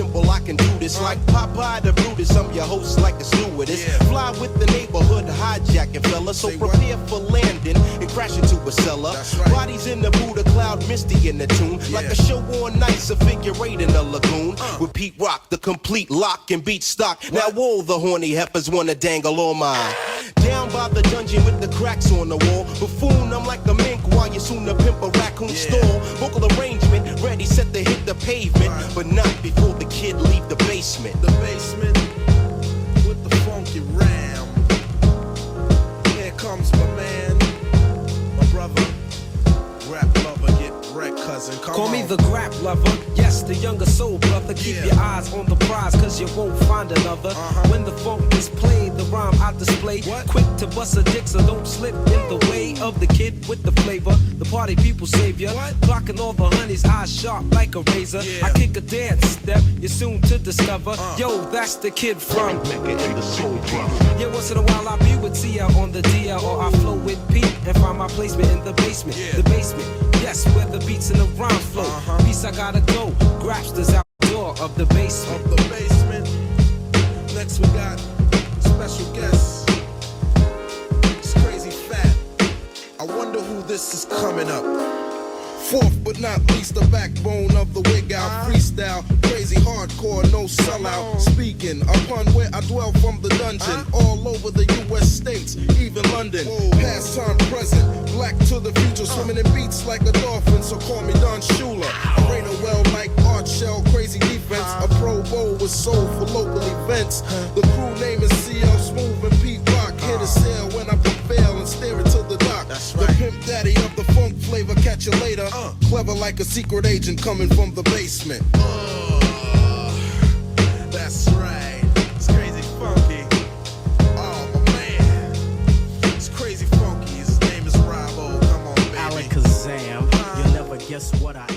simple, I can do this. Like Popeye the Brutus, I'm your host like a stewardess. Fly with the neighborhood hijacking fella, so prepare for landing and crash into a cellar. Bodies in the Buddha cloud, misty in the tune. Like a show on nights, a figure eight in the lagoon. With Pete Rock, the complete lock and beat stock. Now all the horny heifers wanna dangle on my. Down by the dungeon with the cracks on the wall. Buffoon, I'm like a mink while you soon to pimp a raccoon stall. Vocal arrangement, ready, set to hit the pavement. But not before the kid leave the basement. The basement with the funky ram. Here comes my man, my brother. Rap lover, get wrecked, cousin. Call me the grap lover, yes, the younger soul brother. Keep your eyes on the prize, cause you won't find another. When the funk is played, the rhyme I display. Quick to bust a dick, so don't slip in the way of the kid with the flavor. The party people savior. Clocking all the honeys, eyes sharp like a razor. I kick a dance step, you're soon to discover. Yo, that's the kid from Mecca and the Soul Brother. Yeah, once in a while I be with Tia on the dia, or I flow with Pete and find my placement in the basement. The basement, yes, where the beats and the rhyme flow. Peace, I gotta go. Grapsters out the door of the basement. Of the basement. Next we got special guest. It's Crazy Fat. I wonder who this is coming up. Fourth but not least, the backbone of the wig out freestyle. Crazy hardcore, no sellout. Speaking upon where I dwell from the dungeon. All over the US states, even London. Past time, present, black to the future. Swimming in beats like a dolphin, so call me Don Shula. I rain a well like Art Shell, crazy defense. A Pro Bowl with soul for local events. The crew name is CL Smooth and Pete Rock. Here to sail when I prevail and stare into the dock. The pimp daddy of the funk flavor, catch you later. Clever like a secret agent coming from the basement. That's right. It's crazy funky. Oh my man. It's crazy funky. His name is Robo. Come on, baby. Alakazam. You'll never guess what I am.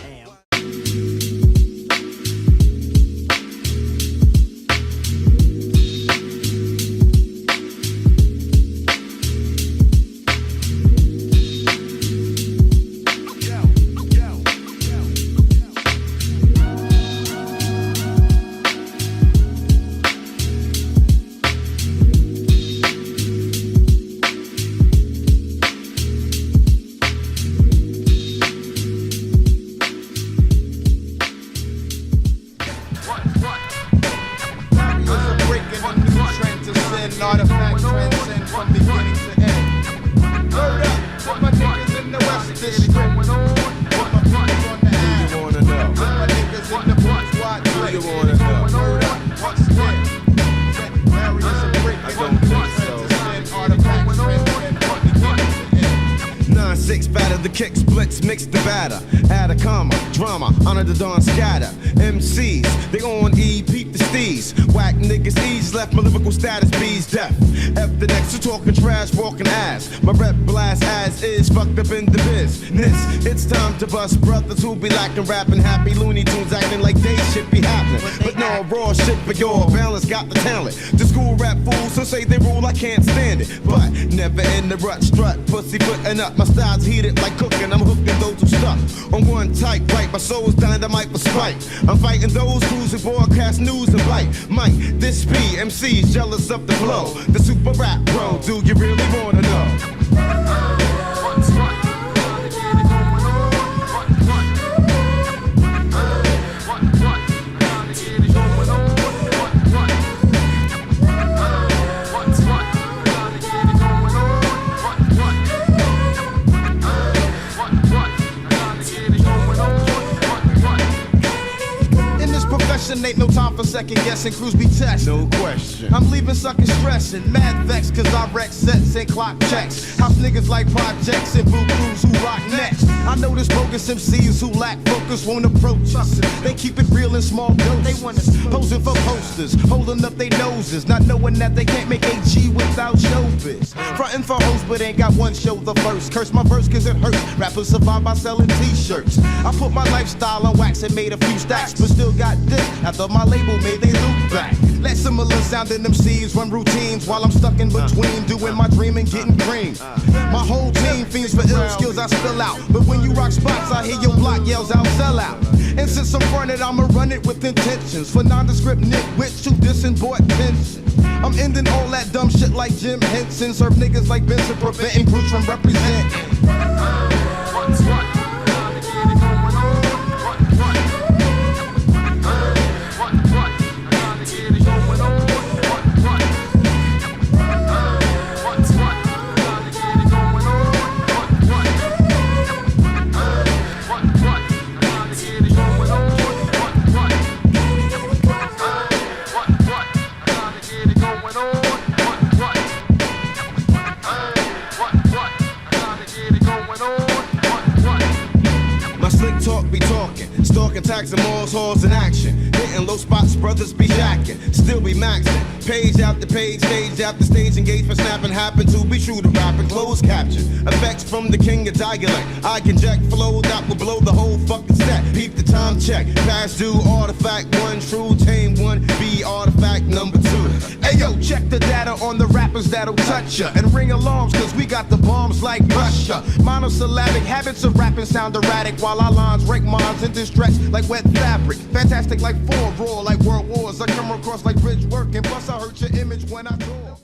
Kicks, blitz, mix the batter. Add a comma, drama, honor the dawn scatter. MCs, they on E, peep the steez. Whack niggas ease, left my lyrical status B's deaf. F the next to talking trash, walking ass. My rep blast as is, fucked up in the business. It's time to bust brothers who be lacking rapping happy Looney Tunes acting like they shit be happening. But no raw shit for your balance, got the talent. The school rap fools who say they rule, I can't stand it. But never in the rut, strut, pussy footing up. My style's heated like cooking, I'm hooking those who stuck on one type, right? My soul's dynamite for spite. I'm fighting those fools who broadcast news and bite. Mike, this be MC's jealous of the flow. The super rap bro, do you really wanna know? Ain't no time for second guessing, crews be testing. No question. I'm leaving suckers stressing, mad vex, cause I wreck sets and clock checks. House niggas like projects and boo crews who rock next. I know there's bogus MCs who lack focus, won't approach us. They keep it real in small doses. They want us posing for posters, holding up their noses, not knowing that they can't make AG without showbiz. Frontin' for hosts, but ain't got one show the first. Curse my verse cause it hurts. Rappers survive by selling t-shirts. I put my lifestyle on wax and made a few stacks, but still got this. together. My label made they loop back. Let similar sounding MCs run routines while I'm stuck in between doing my dream and getting cream. My whole team fiends for ill skills I spill out. But when you rock spots, I hear your block yells out, sell out. And since I'm fronted, I'ma run it with intentions. For nondescript nitwits who diss and bought pensions. I'm ending all that dumb shit like Jim Henson. Serve niggas like Benson, preventing groups from representing. Taxing malls, halls in action. Hitting low spots, brothers be jacking. Still be maxing. Page after page, stage after stage. Engage for snapping. Happen to be true to rapping. Closed caption. Effects from the king of dialect. I can jack flow that will blow the whole fucking set. Peep the time check. Past due, artifact one. True, tame one. Be artifact number 2. Hey yo, check the data on the rappers that'll touch ya. And ring alarms cause we got the bombs like Russia. Monosyllabic habits of rapping sound erratic. While our lines break minds and distress like wet fabric. Fantastic like 4, raw like world wars. I come across like bridge work and plus I hurt your image when I tour.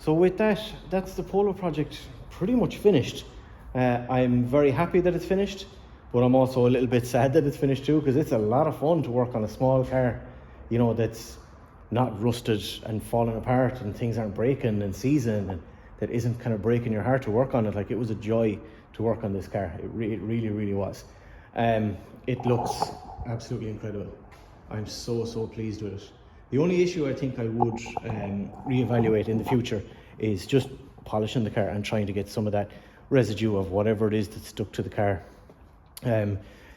So with that, that's the Polo project pretty much finished. I'm very happy that it's finished, but I'm also a little bit sad that it's finished too, because it's a lot of fun to work on a small car, you know, that's not rusted and falling apart and things aren't breaking and seizing, and that isn't kind of breaking your heart to work on it. Like, it was a joy to work on this car. It really, really was. It looks absolutely incredible. I'm so pleased with it. The only issue I think I would reevaluate in the future is just polishing the car and trying to get some of that residue of whatever it is that's stuck to the car.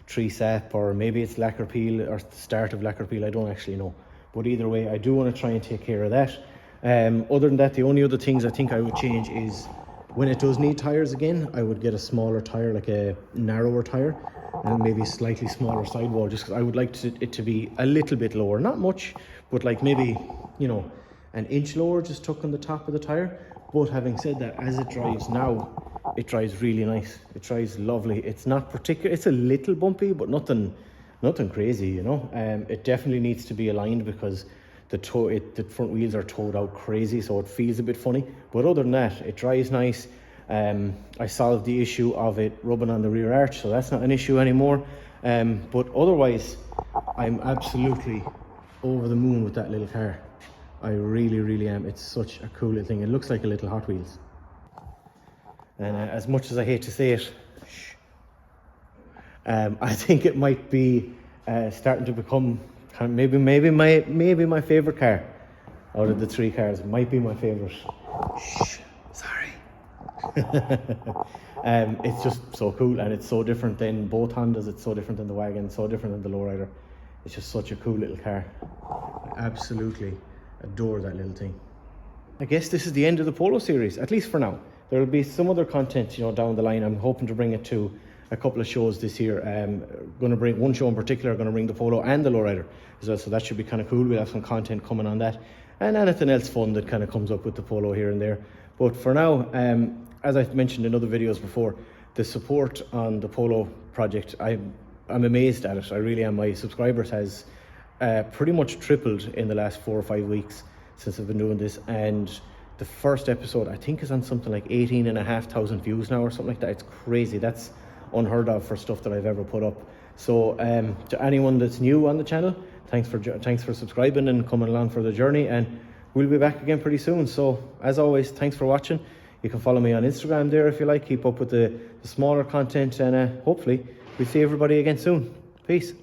Tree sap, or maybe it's lacquer peel or the start of lacquer peel, I don't actually know. But either way, I do want to try and take care of that. Other than that, the only other things I think I would change is when it does need tyres again, I would get a smaller tyre, like a narrower tyre, and maybe a slightly smaller sidewall, just because I would like it to be a little bit lower. Not much, but like maybe, you know, an inch lower, just tuck on the top of the tyre. But having said that, as it drives now, it drives really nice. It drives lovely. It's not particular, it's a little bumpy, but nothing crazy, you know. It definitely needs to be aligned because the front wheels are towed out crazy, so it feels a bit funny. But other than that, it drives nice. I solved the issue of it rubbing on the rear arch, so that's not an issue anymore. But otherwise, I'm absolutely over the moon with that little car. I really am. It's such a cool little thing. It looks like a little Hot Wheels. And as much as I hate to say it, I think it might be starting to become kind of maybe my favorite car out of the three cars. Might be my favorite. Shh, sorry. It's just so cool, and it's so different than both Hondas. It's so different than the wagon, so different than the lowrider. It's just such a cool little car. I absolutely adore that little thing. I guess this is the end of the Polo series, at least for now. There will be some other content, you know, down the line. I'm hoping to bring it to a couple of shows this year. Going to bring one show in particular. Going to bring the Polo and the lowrider as well, so that should be kind of cool. We'll have some content coming on that, and anything else fun that kind of comes up with the Polo here and there. But for now, as I've mentioned in other videos before, the support on the Polo project, I'm amazed at it. I really am. My subscribers has pretty much tripled in the last 4 or 5 weeks since I've been doing this, and the first episode I think is on something like 18,500 views now or something like that. It's crazy. That's unheard of for stuff that I've ever put up. So to anyone that's new on the channel, thanks for subscribing and coming along for the journey, and we'll be back again pretty soon. So as always, thanks for watching. You can follow me on Instagram there if you like. Keep up with the smaller content, and hopefully we'll see everybody again soon. Peace.